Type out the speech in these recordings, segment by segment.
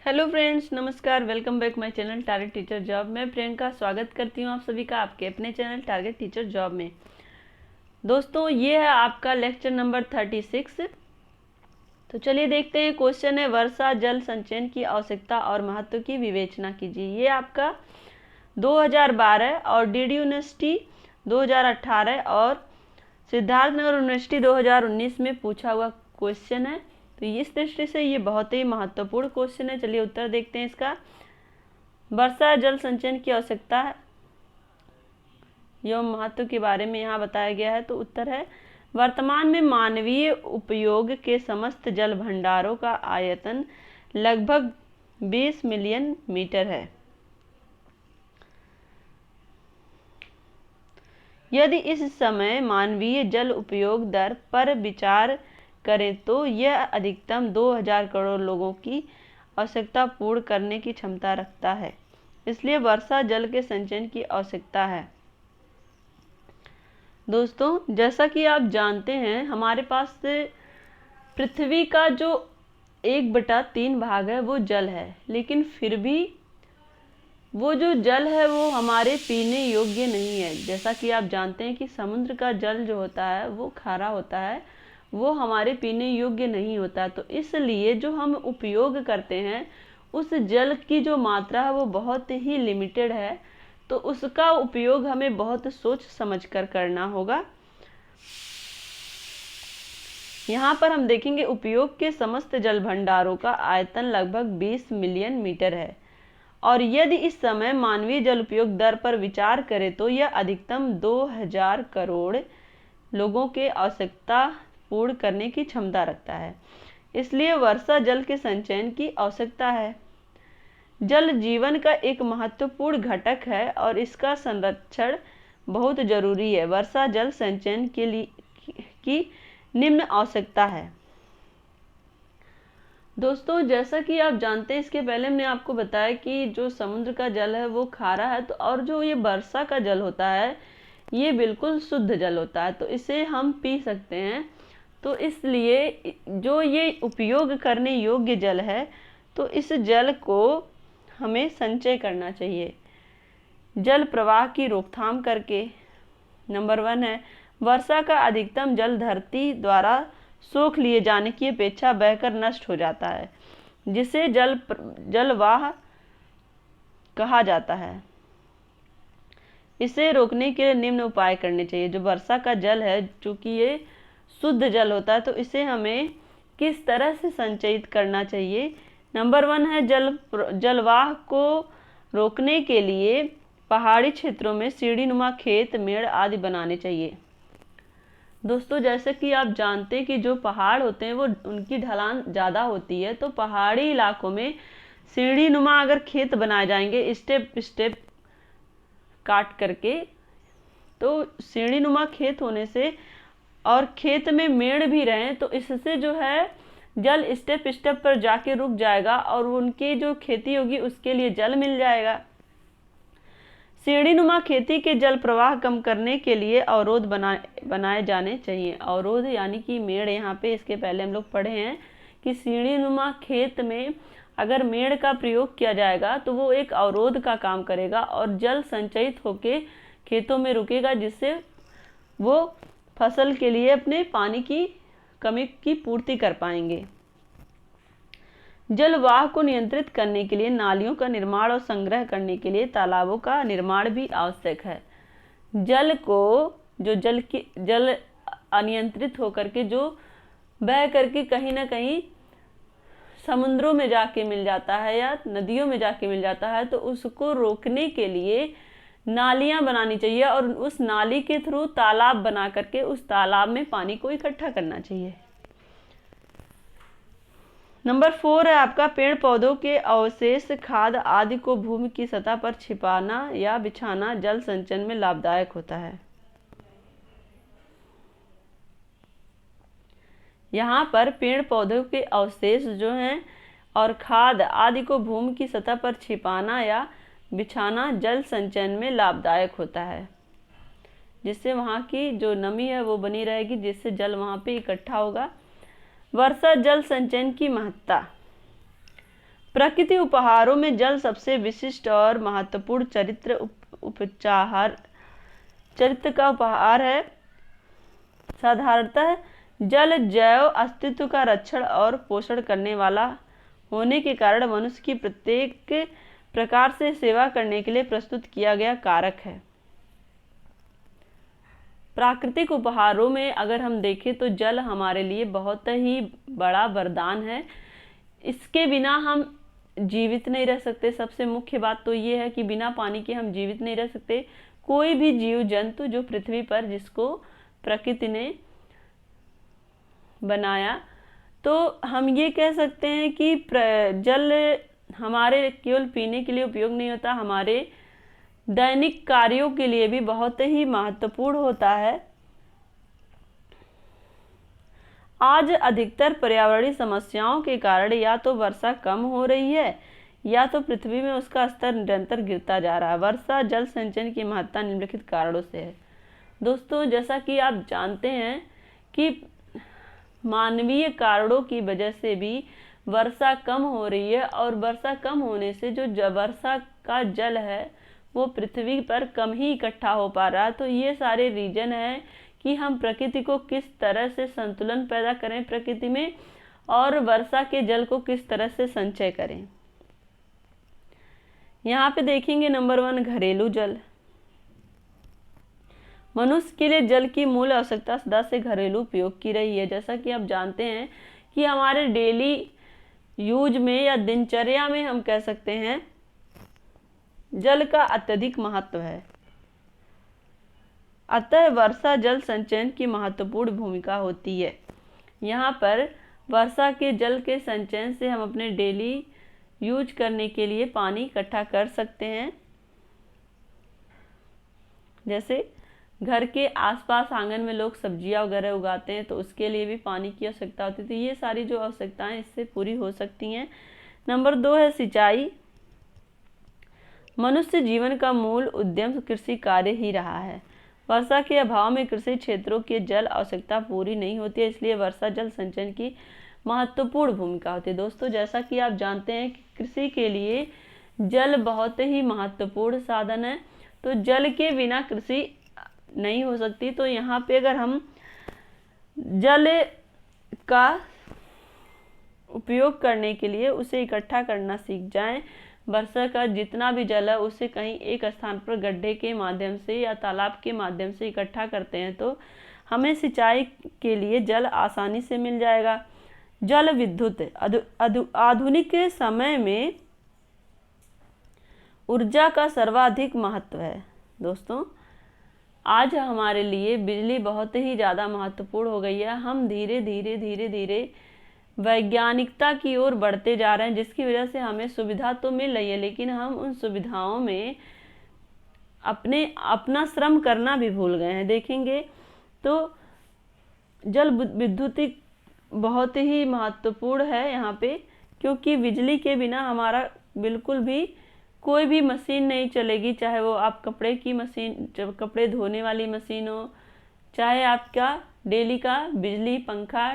Hello friends, नमस्कार। Welcome back my channel target teacher job. मैं प्रियंका स्वागत करती हूँ आप सभी का आपके अपने चैनल टारगेट टीचर जॉब में। दोस्तों, ये है आपका लेक्चर नंबर 36। तो चलिए देखते हैं। क्वेश्चन है, वर्षा जल संचयन की आवश्यकता और महत्व की विवेचना कीजिए। ये आपका 2012 और डीडी यूनिवर्सिटी 2018 और सिद्धार्थनगर यूनिवर्सिटी 2019 में पूछा हुआ क्वेश्चन है। तो इस दृष्टि से ये बहुत ही महत्वपूर्ण क्वेश्चन है। चलिए उत्तर देखते हैं इसका। वर्षा जल संचयन की आवश्यकता एवं महत्व के बारे में यहाँ बताया गया है। तो उत्तर है, वर्तमान में मानवीय उपयोग के समस्त जल भंडारों का आयतन लगभग 20 मिलियन मीटर है। यदि इस समय मानवीय जल उपयोग दर पर विचार करें तो यह अधिकतम 2000 करोड़ लोगों की आवश्यकता पूर्ण करने की क्षमता रखता है। इसलिए वर्षा जल के संचयन की आवश्यकता है। दोस्तों, जैसा कि आप जानते हैं, हमारे पास पृथ्वी का जो 1/3 भाग है वो जल है, लेकिन फिर भी वो जो जल है वो हमारे पीने योग्य नहीं है। जैसा कि आप जानते हैं कि समुद्र का जल जो होता है वो खारा होता है, वो हमारे पीने योग्य नहीं होता। तो इसलिए जो हम उपयोग करते हैं उस जल की जो मात्रा है वो बहुत ही लिमिटेड है। तो उसका उपयोग हमें बहुत सोच समझ कर करना होगा। यहाँ पर हम देखेंगे, उपयोग के समस्त जल भंडारों का आयतन लगभग 20 मिलियन मीटर है और यदि इस समय मानवीय जल उपयोग दर पर विचार करें तो यह अधिकतम 2000 करोड़ लोगों के आवश्यकता पूर्ण करने की क्षमता रखता है। इसलिए वर्षा जल के संचयन की आवश्यकता है। जल जीवन का एक महत्वपूर्ण घटक है और इसका संरक्षण बहुत जरूरी है। वर्षा जल संचयन के लिए की निम्न आवश्यकता है। दोस्तों, जैसा कि आप जानते हैं, इसके पहले हमने आपको बताया कि जो समुद्र का जल है वो खारा है, तो और जो ये वर्षा का जल होता है ये बिल्कुल शुद्ध जल होता है, तो इसे हम पी सकते हैं। तो इसलिए जो ये उपयोग करने योग्य जल है तो इस जल को हमें संचय करना चाहिए जल प्रवाह की रोकथाम करके। नंबर 1 है, वर्षा का अधिकतम जल धरती द्वारा सोख लिए जाने की अपेक्षा बहकर नष्ट हो जाता है, जिसे जलवाह कहा जाता है। इसे रोकने के लिए निम्न उपाय करने चाहिए। जो वर्षा का जल है, चूंकि ये शुद्ध जल होता है, तो इसे हमें किस तरह से संचयित करना चाहिए। नंबर 1 है, जलवाह को रोकने के लिए पहाड़ी क्षेत्रों में सीढ़ीनुमा खेत, मेड़ आदि बनाने चाहिए। दोस्तों, जैसे कि आप जानते हैं कि जो पहाड़ होते हैं वो उनकी ढलान ज़्यादा होती है, तो पहाड़ी इलाकों में सीढ़ीनुमा अगर खेत बनाए जाएंगे स्टेप स्टेप काट करके, तो सीढ़ीनुमा खेत होने से और खेत में मेड़ भी रहें तो इससे जो है जल स्टेप स्टेप पर जाके रुक जाएगा और उनकी जो खेती होगी उसके लिए जल मिल जाएगा। सीढ़ीनुमा खेती के जल प्रवाह कम करने के लिए अवरोध बनाए जाने चाहिए। अवरोध यानी कि मेड़। यहाँ पे इसके पहले हम लोग पढ़े हैं कि सीढ़ीनुमा खेत में अगर मेड़ का प्रयोग किया जाएगा तो वो एक अवरोध का काम करेगा और जल संचयित होके खेतों में रुकेगा, जिससे वो फसल के लिए अपने पानी की कमी की पूर्ति कर पाएंगे। जलवाह को नियंत्रित करने के लिए नालियों का निर्माण और संग्रह करने के लिए तालाबों का निर्माण भी आवश्यक है। जल अनियंत्रित होकर के जो बह करके कहीं ना कहीं समुद्रों में जाके मिल जाता है या नदियों में जाके मिल जाता है, तो उसको रोकने के लिए नालियां बनानी चाहिए और उस नाली के थ्रू तालाब बना करके उस तालाब में पानी को इकट्ठा करना चाहिए। नंबर 4 है आपका, पेड़ पौधों के अवशेष, खाद आदि को भूमि की सतह पर छिपाना या बिछाना जल संचयन में लाभदायक होता है। यहाँ पर पेड़ पौधों के अवशेष जो हैं और खाद आदि को भूमि की सतह पर छिपाना या बिछाना जल संचयन में लाभदायक होता है, जिससे वहाँ की जो नमी है वो बनी रहेगी, जिससे जल वहाँ पे इकट्ठा होगा। वर्षा जल संचयन की महत्ता। प्रकृति उपहारों में जल सबसे विशिष्ट और महत्वपूर्ण चरित्र का उपहार है। साधारणतः जल जैव अस्तित्व का रक्षण और पोषण करने वाला होने के कारण मनुष्य की प्रत्येक प्रकार से सेवा करने के लिए प्रस्तुत किया गया कारक है। प्राकृतिक उपहारों में अगर हम देखें तो जल हमारे लिए बहुत ही बड़ा वरदान है। इसके बिना हम जीवित नहीं रह सकते। सबसे मुख्य बात तो ये है कि बिना पानी के हम जीवित नहीं रह सकते। कोई भी जीव जंतु जो पृथ्वी पर जिसको प्रकृति ने बनाया, तो हम ये कह सकते हैं कि जल हमारे केवल पीने के लिए उपयोग नहीं होता, हमारे दैनिक कार्यों के लिए भी बहुत ही महत्वपूर्ण होता है। आज अधिकतर पर्यावरणीय समस्याओं के कारण या तो वर्षा कम हो रही है या तो पृथ्वी में उसका स्तर निरंतर गिरता जा रहा है। वर्षा जल संचयन की महत्ता निम्नलिखित कारणों से है। दोस्तों, जैसा कि आप जानते हैं कि मानवीय कारणों की वजह से भी वर्षा कम हो रही है और वर्षा कम होने से जो वर्षा का जल है वो पृथ्वी पर कम ही इकट्ठा हो पा रहा है। तो ये सारे रीजन है कि हम प्रकृति को किस तरह से संतुलन पैदा करें प्रकृति में, और वर्षा के जल को किस तरह से संचय करें। यहाँ पे देखेंगे नंबर 1 घरेलू जल। मनुष्य के लिए जल की मूल आवश्यकता सदा से घरेलू उपयोग की रही है। जैसा कि आप जानते हैं कि हमारे डेली यूज में या दिनचर्या में हम कह सकते हैं जल का अत्यधिक महत्व है। अतः वर्षा जल संचयन की महत्वपूर्ण भूमिका होती है। यहाँ पर वर्षा के जल के संचयन से हम अपने डेली यूज करने के लिए पानी इकट्ठा कर सकते हैं। जैसे घर के आसपास आंगन में लोग सब्जियां वगैरह उगाते हैं तो उसके लिए भी पानी की आवश्यकता होती थी। ये सारी जो आवश्यकताएं इससे पूरी हो सकती हैं। नंबर 2 है सिंचाई। मनुष्य जीवन का मूल उद्यम कृषि कार्य ही रहा है। वर्षा के अभाव में कृषि क्षेत्रों की जल आवश्यकता पूरी नहीं होती है, इसलिए वर्षा जल संचयन की महत्वपूर्ण भूमिका होती है। दोस्तों, जैसा कि आप जानते हैं कि कृषि के लिए जल बहुत ही महत्वपूर्ण साधन है, तो जल के बिना कृषि नहीं हो सकती। तो यहाँ पे अगर हम जल का उपयोग करने के लिए उसे इकट्ठा करना सीख जाएं, वर्षा का जितना भी जल है उसे कहीं एक स्थान पर गड्ढे के माध्यम से या तालाब के माध्यम से इकट्ठा करते हैं तो हमें सिंचाई के लिए जल आसानी से मिल जाएगा। जल विद्युत। आधुनिक समय में ऊर्जा का सर्वाधिक महत्व है। दोस्तों, आज हमारे लिए बिजली बहुत ही ज़्यादा महत्वपूर्ण हो गई है। हम धीरे धीरे वैज्ञानिकता की ओर बढ़ते जा रहे हैं, जिसकी वजह से हमें सुविधा तो मिल रही है, लेकिन हम उन सुविधाओं में अपना श्रम करना भी भूल गए हैं। देखेंगे तो जल विद्युत बहुत ही महत्वपूर्ण है यहाँ पे, क्योंकि बिजली के बिना हमारा बिल्कुल भी कोई भी मशीन नहीं चलेगी। चाहे वो आप कपड़े की मशीन, कपड़े धोने वाली मशीन हो, चाहे आपका डेली का बिजली, पंखा,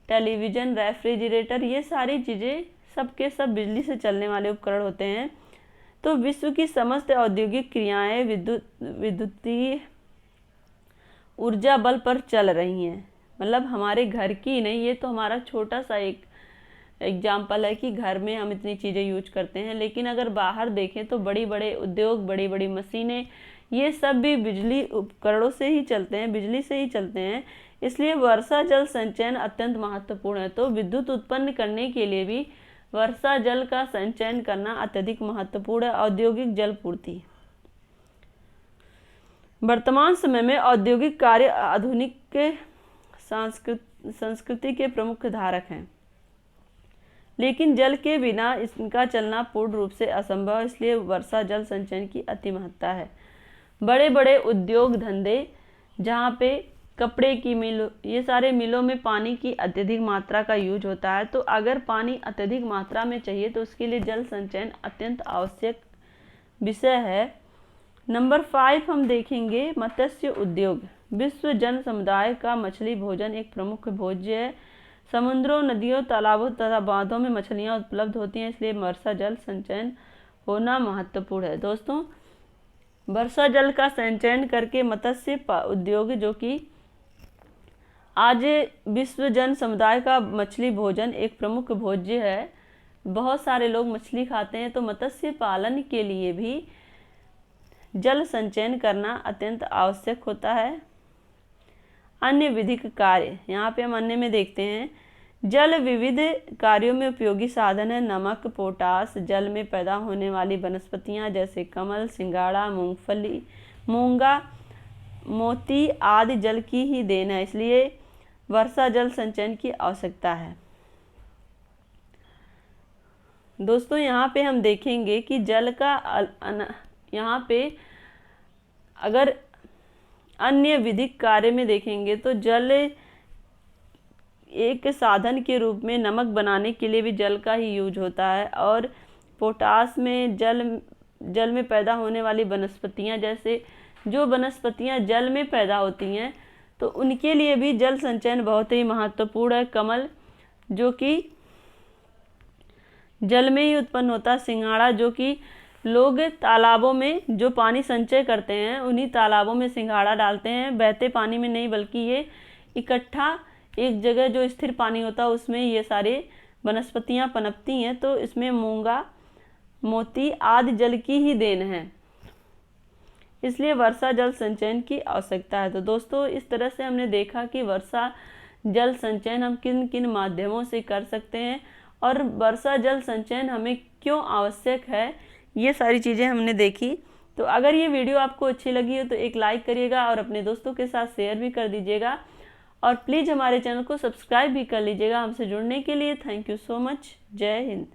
टेलीविज़न, रेफ्रिजरेटर, ये सारी चीज़ें सब के सब बिजली से चलने वाले उपकरण होते हैं। तो विश्व की समस्त औद्योगिक क्रियाएं विद्युतीय ऊर्जा बल पर चल रही हैं। मतलब हमारे घर की नहीं, ये तो हमारा छोटा सा एक एग्जाम्पल है कि घर में हम इतनी चीज़ें यूज करते हैं, लेकिन अगर बाहर देखें तो बड़ी बड़े उद्योग, बड़ी बड़ी मशीनें, ये सब भी बिजली उपकरणों से ही चलते हैं, बिजली से ही चलते हैं। इसलिए वर्षा जल संचयन अत्यंत महत्वपूर्ण है। तो विद्युत उत्पन्न करने के लिए भी वर्षा जल का संचयन करना अत्यधिक महत्वपूर्ण है। औद्योगिक जल पूर्ति। वर्तमान समय में औद्योगिक कार्य आधुनिक संस्कृति के प्रमुख धारक हैं, लेकिन जल के बिना इनका चलना पूर्ण रूप से असंभव है। इसलिए वर्षा जल संचयन की अति महत्ता है। बड़े बड़े उद्योग धंधे, जहाँ पे कपड़े की मिल, ये सारे मिलों में पानी की अत्यधिक मात्रा का यूज होता है। तो अगर पानी अत्यधिक मात्रा में चाहिए तो उसके लिए जल संचयन अत्यंत आवश्यक विषय है। नंबर 5 हम देखेंगे मत्स्य उद्योग। विश्व जन समुदाय का मछली भोजन एक प्रमुख भोज्य है। समुद्रों, नदियों, तालाबों तथा बांधों में मछलियाँ उपलब्ध होती हैं, इसलिए वर्षा जल संचयन होना महत्वपूर्ण है। दोस्तों, वर्षा जल का संचयन करके मत्स्य उद्योग, जो कि आज विश्व जन समुदाय का मछली भोजन एक प्रमुख भोज्य है, बहुत सारे लोग मछली खाते हैं, तो मत्स्य पालन के लिए भी जल संचयन करना अत्यंत आवश्यक होता है। अन्य विधिक कार्य, यहाँ पे हम अन्य में देखते हैं, जल विविध कार्यों में उपयोगी साधन है। नमक, पोटास, जल में पैदा होने वाली वनस्पतियाँ जैसे कमल, सिंघाड़ा, मूंगफली, मूंगा, मोती आदि जल की ही देन है, इसलिए वर्षा जल संचयन की आवश्यकता है। दोस्तों, यहाँ पे हम देखेंगे कि जल का यहाँ पे अगर अन्य विधिक कार्य में देखेंगे तो जल एक साधन के रूप में नमक बनाने के लिए भी जल का ही यूज होता है, और पोटास में जल में पैदा होने वाली वनस्पतियाँ, जैसे जो वनस्पतियाँ जल में पैदा होती हैं तो उनके लिए भी जल संचयन बहुत ही महत्वपूर्ण है। कमल, जो कि जल में ही उत्पन्न होता है। सिंघाड़ा, जो कि लोग तालाबों में जो पानी संचय करते हैं उन्हीं तालाबों में सिंघाड़ा डालते हैं, बहते पानी में नहीं, बल्कि ये इकट्ठा एक जगह जो स्थिर पानी होता है उसमें ये सारे वनस्पतियाँ पनपती हैं, तो इसमें मूंगा, मोती आदि जल की ही देन है, इसलिए वर्षा जल संचयन की आवश्यकता है। तो दोस्तों, इस तरह से हमने देखा कि वर्षा जल संचयन हम किन किन माध्यमों से कर सकते हैं और वर्षा जल संचयन हमें क्यों आवश्यक है, ये सारी चीज़ें हमने देखी। तो अगर ये वीडियो आपको अच्छी लगी हो तो एक लाइक करिएगा और अपने दोस्तों के साथ शेयर भी कर दीजिएगा, और प्लीज़ हमारे चैनल को सब्सक्राइब भी कर लीजिएगा। हमसे जुड़ने के लिए थैंक यू सो मच। जय हिंद।